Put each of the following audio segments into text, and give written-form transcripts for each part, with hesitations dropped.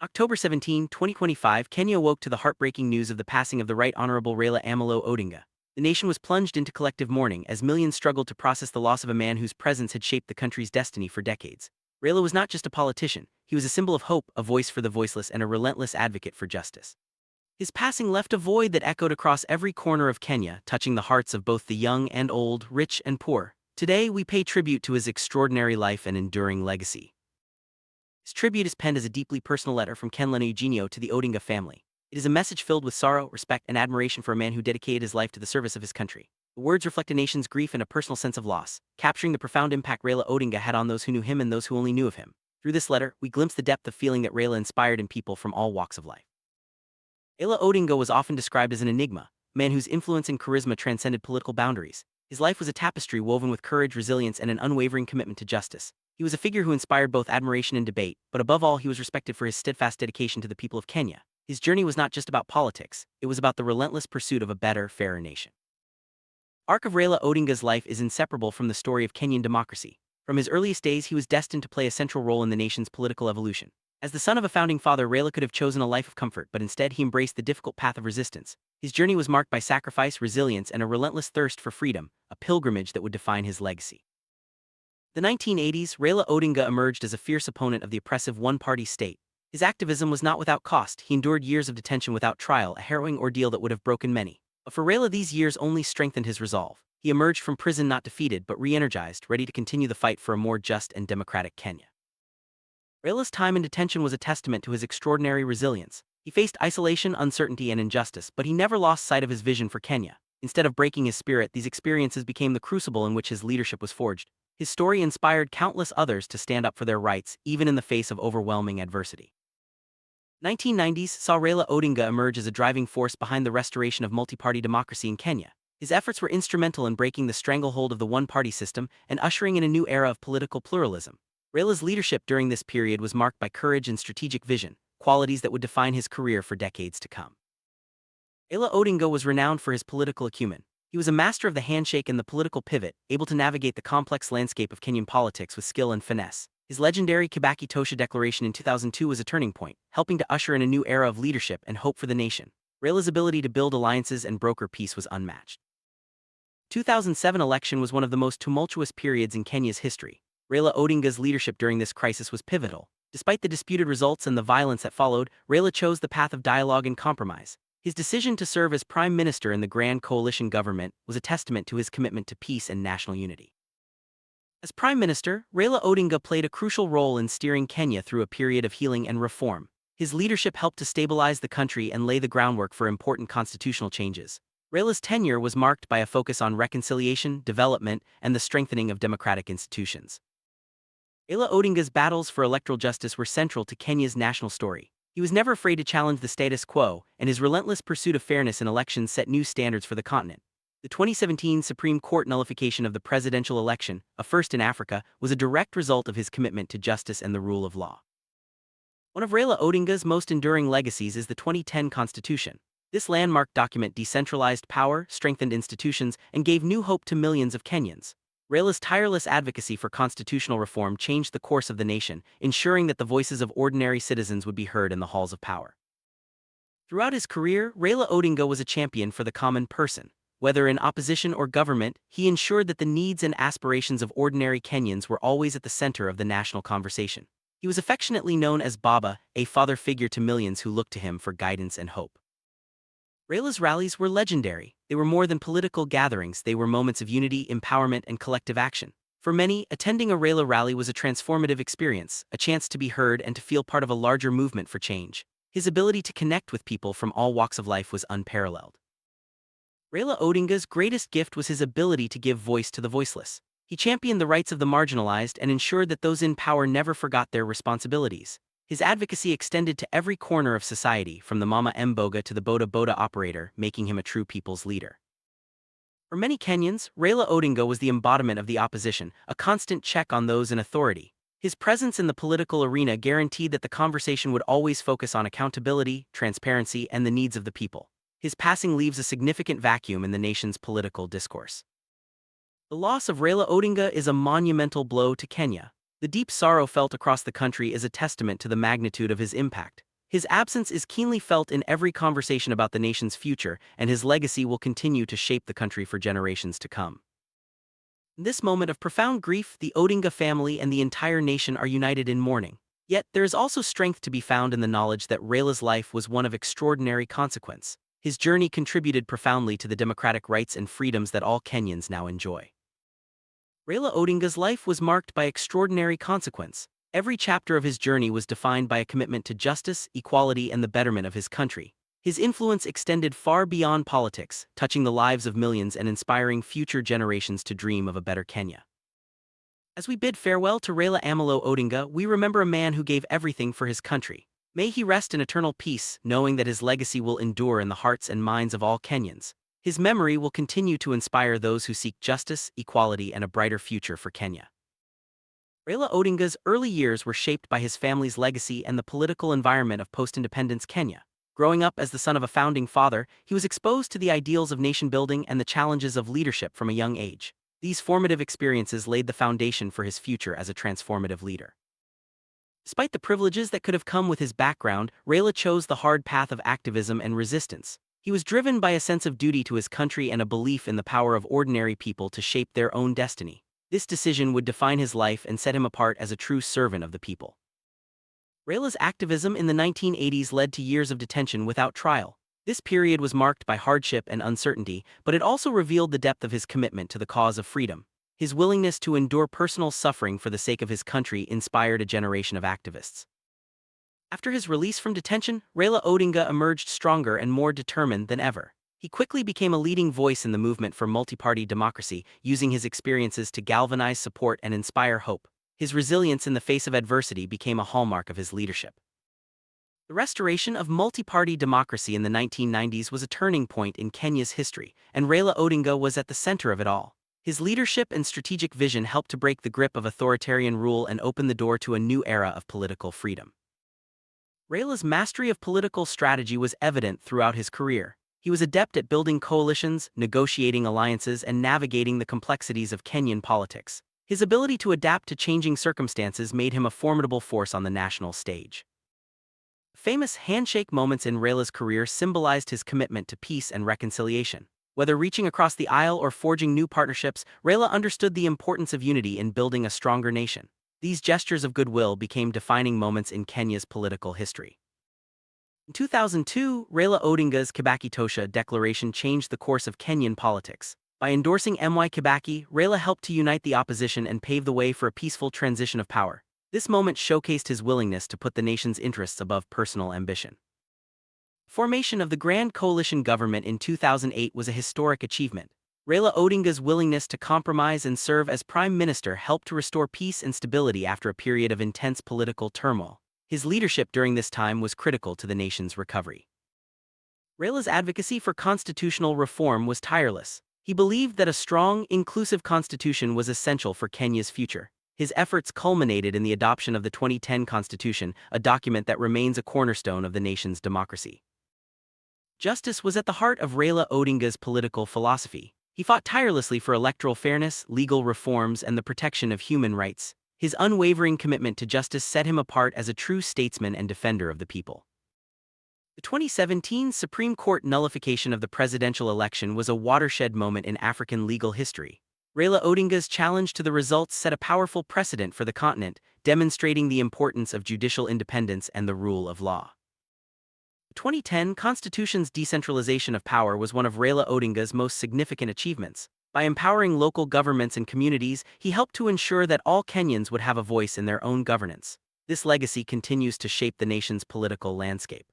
October 17, 2025, Kenya awoke to the heartbreaking news of the passing of the Right Honorable Raila Amolo Odinga. The nation was plunged into collective mourning as millions struggled to process the loss of a man whose presence had shaped the country's destiny for decades. Raila was not just a politician, he was a symbol of hope, a voice for the voiceless, and a relentless advocate for justice. His passing left a void that echoed across every corner of Kenya, touching the hearts of both the young and old, rich and poor. Today, we pay tribute to his extraordinary life and enduring legacy. His tribute is penned as a deeply personal letter from Ken Leno Eugenio to the Odinga family. It is a message filled with sorrow, respect, and admiration for a man who dedicated his life to the service of his country. The words reflect a nation's grief and a personal sense of loss, capturing the profound impact Raila Odinga had on those who knew him and those who only knew of him. Through this letter, we glimpse the depth of feeling that Raila inspired in people from all walks of life. Raila Odinga was often described as an enigma, a man whose influence and charisma transcended political boundaries. His life was a tapestry woven with courage, resilience, and an unwavering commitment to justice. He was a figure who inspired both admiration and debate, but above all, he was respected for his steadfast dedication to the people of Kenya. His journey was not just about politics, it was about the relentless pursuit of a better, fairer nation. The arc of Raila Odinga's life is inseparable from the story of Kenyan democracy. From his earliest days, he was destined to play a central role in the nation's political evolution. As the son of a founding father, Raila could have chosen a life of comfort, but instead he embraced the difficult path of resistance. His journey was marked by sacrifice, resilience, and a relentless thirst for freedom, a pilgrimage that would define his legacy. The 1980s, Raila Odinga emerged as a fierce opponent of the oppressive one-party state. His activism was not without cost. He endured years of detention without trial, a harrowing ordeal that would have broken many. But for Raila, these years only strengthened his resolve. He emerged from prison not defeated but re-energized, ready to continue the fight for a more just and democratic Kenya. Raila's time in detention was a testament to his extraordinary resilience. He faced isolation, uncertainty, and injustice, but he never lost sight of his vision for Kenya. Instead of breaking his spirit, these experiences became the crucible in which his leadership was forged. His story inspired countless others to stand up for their rights, even in the face of overwhelming adversity. 1990s saw Raila Odinga emerge as a driving force behind the restoration of multi-party democracy in Kenya. His efforts were instrumental in breaking the stranglehold of the one-party system and ushering in a new era of political pluralism. Raila's leadership during this period was marked by courage and strategic vision, qualities that would define his career for decades to come. Raila Odinga was renowned for his political acumen. He was a master of the handshake and the political pivot, able to navigate the complex landscape of Kenyan politics with skill and finesse. His legendary Kibaki Tosha Declaration in 2002 was a turning point, helping to usher in a new era of leadership and hope for the nation. Raila's ability to build alliances and broker peace was unmatched. The 2007 election was one of the most tumultuous periods in Kenya's history. Raila Odinga's leadership during this crisis was pivotal. Despite the disputed results and the violence that followed, Raila chose the path of dialogue and compromise. His decision to serve as prime minister in the Grand Coalition government was a testament to his commitment to peace and national unity. As prime minister, Raila Odinga played a crucial role in steering Kenya through a period of healing and reform. His leadership helped to stabilize the country and lay the groundwork for important constitutional changes. Raila's tenure was marked by a focus on reconciliation, development, and the strengthening of democratic institutions. Raila Odinga's battles for electoral justice were central to Kenya's national story. He was never afraid to challenge the status quo, and his relentless pursuit of fairness in elections set new standards for the continent. The 2017 Supreme Court nullification of the presidential election, a first in Africa, was a direct result of his commitment to justice and the rule of law. One of Raila Odinga's most enduring legacies is the 2010 Constitution. This landmark document decentralized power, strengthened institutions, and gave new hope to millions of Kenyans. Raila's tireless advocacy for constitutional reform changed the course of the nation, ensuring that the voices of ordinary citizens would be heard in the halls of power. Throughout his career, Raila Odinga was a champion for the common person. Whether in opposition or government, he ensured that the needs and aspirations of ordinary Kenyans were always at the center of the national conversation. He was affectionately known as Baba, a father figure to millions who looked to him for guidance and hope. Raila's rallies were legendary. They were more than political gatherings, they were moments of unity, empowerment, and collective action. For many, attending a Raila rally was a transformative experience, a chance to be heard and to feel part of a larger movement for change. His ability to connect with people from all walks of life was unparalleled. Raila Odinga's greatest gift was his ability to give voice to the voiceless. He championed the rights of the marginalized and ensured that those in power never forgot their responsibilities. His advocacy extended to every corner of society, from the Mama Mboga to the Boda Boda operator, making him a true people's leader. For many Kenyans, Raila Odinga was the embodiment of the opposition, a constant check on those in authority. His presence in the political arena guaranteed that the conversation would always focus on accountability, transparency, and the needs of the people. His passing leaves a significant vacuum in the nation's political discourse. The loss of Raila Odinga is a monumental blow to Kenya. The deep sorrow felt across the country is a testament to the magnitude of his impact. His absence is keenly felt in every conversation about the nation's future, and his legacy will continue to shape the country for generations to come. In this moment of profound grief, the Odinga family and the entire nation are united in mourning. Yet, there is also strength to be found in the knowledge that Raila's life was one of extraordinary consequence. His journey contributed profoundly to the democratic rights and freedoms that all Kenyans now enjoy. Raila Odinga's life was marked by extraordinary consequence. Every chapter of his journey was defined by a commitment to justice, equality, and the betterment of his country. His influence extended far beyond politics, touching the lives of millions and inspiring future generations to dream of a better Kenya. As we bid farewell to Raila Amolo Odinga, we remember a man who gave everything for his country. May he rest in eternal peace, knowing that his legacy will endure in the hearts and minds of all Kenyans. His memory will continue to inspire those who seek justice, equality, and a brighter future for Kenya. Raila Odinga's early years were shaped by his family's legacy and the political environment of post-independence Kenya. Growing up as the son of a founding father, he was exposed to the ideals of nation-building and the challenges of leadership from a young age. These formative experiences laid the foundation for his future as a transformative leader. Despite the privileges that could have come with his background, Raila chose the hard path of activism and resistance. He was driven by a sense of duty to his country and a belief in the power of ordinary people to shape their own destiny. This decision would define his life and set him apart as a true servant of the people. Raila's activism in the 1980s led to years of detention without trial. This period was marked by hardship and uncertainty, but it also revealed the depth of his commitment to the cause of freedom. His willingness to endure personal suffering for the sake of his country inspired a generation of activists. After his release from detention, Raila Odinga emerged stronger and more determined than ever. He quickly became a leading voice in the movement for multi-party democracy, using his experiences to galvanize support and inspire hope. His resilience in the face of adversity became a hallmark of his leadership. The restoration of multi-party democracy in the 1990s was a turning point in Kenya's history, and Raila Odinga was at the center of it all. His leadership and strategic vision helped to break the grip of authoritarian rule and open the door to a new era of political freedom. Raila's mastery of political strategy was evident throughout his career. He was adept at building coalitions, negotiating alliances, and navigating the complexities of Kenyan politics. His ability to adapt to changing circumstances made him a formidable force on the national stage. Famous handshake moments in Raila's career symbolized his commitment to peace and reconciliation. Whether reaching across the aisle or forging new partnerships, Raila understood the importance of unity in building a stronger nation. These gestures of goodwill became defining moments in Kenya's political history. In 2002, Raila Odinga's Kibaki Tosha Declaration changed the course of Kenyan politics. By endorsing Mwai Kibaki, Raila helped to unite the opposition and pave the way for a peaceful transition of power. This moment showcased his willingness to put the nation's interests above personal ambition. Formation of the Grand Coalition government in 2008 was a historic achievement. Raila Odinga's willingness to compromise and serve as prime minister helped to restore peace and stability after a period of intense political turmoil. His leadership during this time was critical to the nation's recovery. Raila's advocacy for constitutional reform was tireless. He believed that a strong, inclusive constitution was essential for Kenya's future. His efforts culminated in the adoption of the 2010 Constitution, a document that remains a cornerstone of the nation's democracy. Justice was at the heart of Raila Odinga's political philosophy. He fought tirelessly for electoral fairness, legal reforms, and the protection of human rights. His unwavering commitment to justice set him apart as a true statesman and defender of the people. The 2017 Supreme Court nullification of the presidential election was a watershed moment in African legal history. Raila Odinga's challenge to the results set a powerful precedent for the continent, demonstrating the importance of judicial independence and the rule of law. The 2010 Constitution's decentralization of power was one of Raila Odinga's most significant achievements. By empowering local governments and communities, he helped to ensure that all Kenyans would have a voice in their own governance. This legacy continues to shape the nation's political landscape.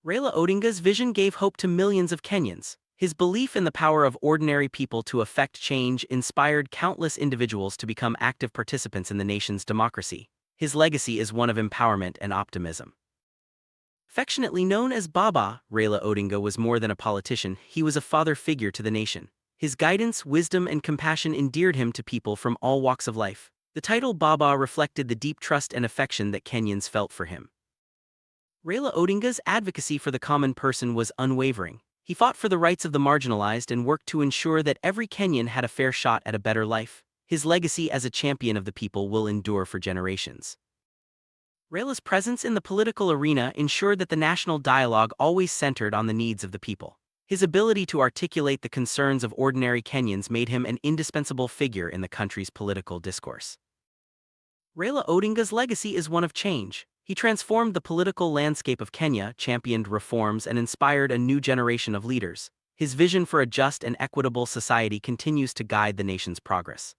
Raila Odinga's vision gave hope to millions of Kenyans. His belief in the power of ordinary people to effect change inspired countless individuals to become active participants in the nation's democracy. His legacy is one of empowerment and optimism. Affectionately known as Baba, Raila Odinga was more than a politician, he was a father figure to the nation. His guidance, wisdom, and compassion endeared him to people from all walks of life. The title Baba reflected the deep trust and affection that Kenyans felt for him. Raila Odinga's advocacy for the common person was unwavering. He fought for the rights of the marginalized and worked to ensure that every Kenyan had a fair shot at a better life. His legacy as a champion of the people will endure for generations. Raila's presence in the political arena ensured that the national dialogue always centered on the needs of the people. His ability to articulate the concerns of ordinary Kenyans made him an indispensable figure in the country's political discourse. Raila Odinga's legacy is one of change. He transformed the political landscape of Kenya, championed reforms, and inspired a new generation of leaders. His vision for a just and equitable society continues to guide the nation's progress.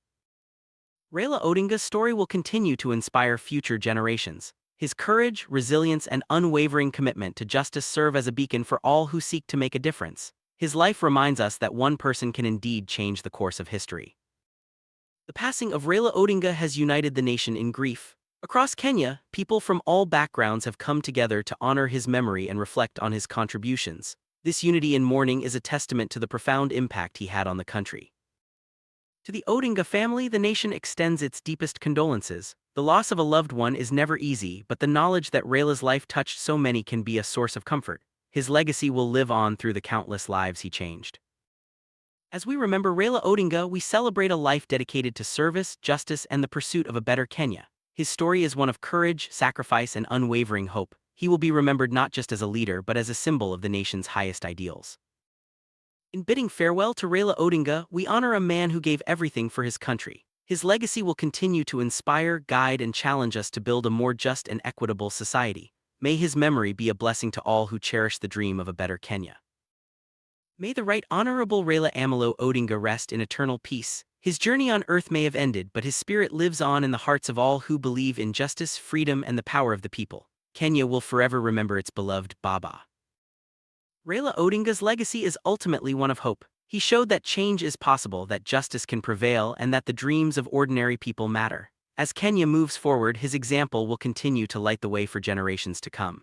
Raila Odinga's story will continue to inspire future generations. His courage, resilience, and unwavering commitment to justice serve as a beacon for all who seek to make a difference. His life reminds us that one person can indeed change the course of history. The passing of Raila Odinga has united the nation in grief. Across Kenya, people from all backgrounds have come together to honor his memory and reflect on his contributions. This unity in mourning is a testament to the profound impact he had on the country. To the Odinga family, the nation extends its deepest condolences. The loss of a loved one is never easy, but the knowledge that Raila's life touched so many can be a source of comfort. His legacy will live on through the countless lives he changed. As we remember Raila Odinga, we celebrate a life dedicated to service, justice, and the pursuit of a better Kenya. His story is one of courage, sacrifice, and unwavering hope. He will be remembered not just as a leader but as a symbol of the nation's highest ideals. In bidding farewell to Raila Odinga, we honor a man who gave everything for his country. His legacy will continue to inspire, guide, and challenge us to build a more just and equitable society. May his memory be a blessing to all who cherish the dream of a better Kenya. May the Right Honorable Raila Amolo Odinga rest in eternal peace. His journey on earth may have ended, but his spirit lives on in the hearts of all who believe in justice, freedom, and the power of the people. Kenya will forever remember its beloved Baba. Raila Odinga's legacy is ultimately one of hope. He showed that change is possible, that justice can prevail, and that the dreams of ordinary people matter. As Kenya moves forward, his example will continue to light the way for generations to come.